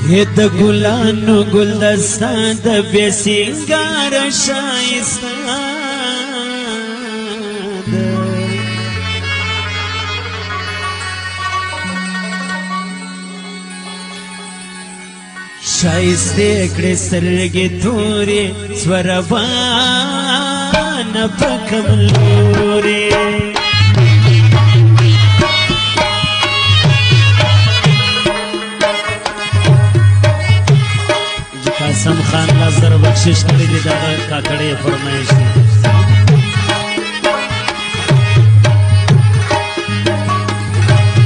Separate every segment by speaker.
Speaker 1: د ګلانو ګلدستا د بې سینګاره ښایسته ده ښایستې کړې سترګې تورې سوربانه په کملورې قاسم خان لازر بخشش کړی دی دغه کاکړې فرمایش دی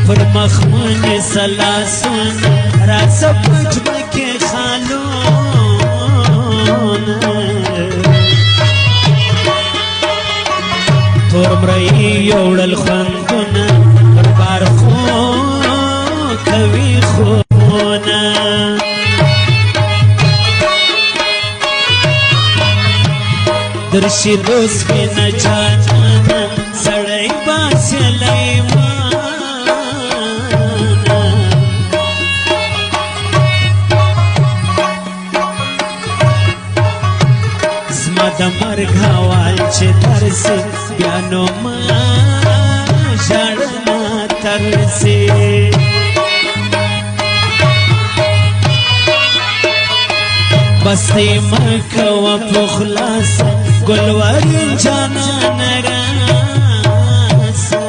Speaker 1: پر مخ باندې سلاسون راځه په جبه کې خالونه تور مرۍ یوړل خوندونه پر بار خو کوي خوونه درشي روز بنا جانا سړی باسلی مانا زما د مرګ حوال چې ترسي بیا نو ما ژړنا ترسي بس دی مکوه په خلاصه گلورین جانان راسه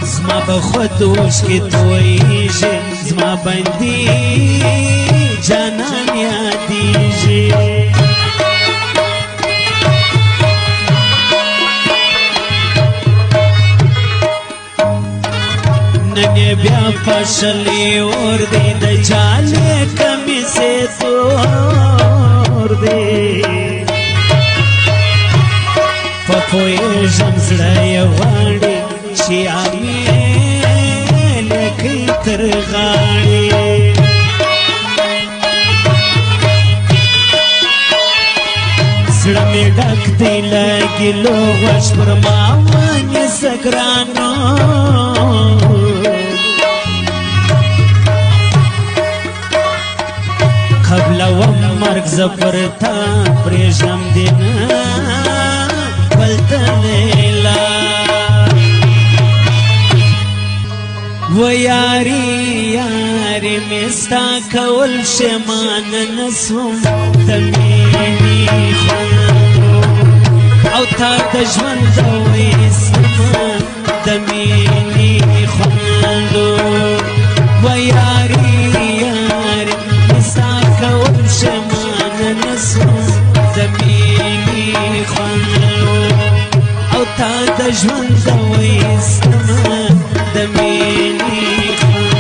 Speaker 1: زما به خود اوښکې تویږي زما بندي جانان یادیږي ننې بیا پشلی اور دی د جالې کمیسې تور دی په پوهېږم زړه یې غواړي چې امیلې کړي تر غاړې زړه مې ډک دی له ګیلو غوږ پر ما ونیسه ګرانو قبلوم مرګ زه پر تا پرېږدم دې نه بل ته لیلا و یاري یاري مې ستا کول پښېمانه نه سوم د مینې خوندو او تا د ژوند د ویستمه د مینې خوندو و یاري یاري کول پښېمانه نه سوم د مینې خوندو او تا د ژوند د ویستمه د مینې خوندو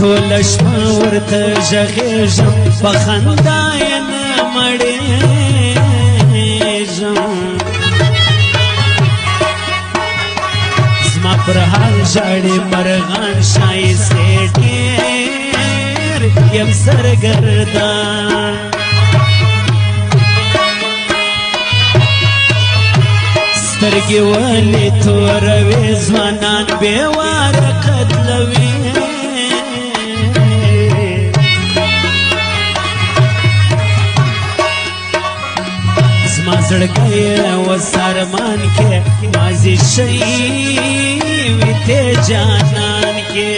Speaker 1: ټوله شپه ورته غږېږم په خندا یې نه مړېږم زما پر حال ژاړي مرغان ښایستې ډېر یم سرګردان سترګې ولې توروي ځوانان بېواره قتلوي زما زړګی و سارمان کې مازې شوي وي ته جانان کې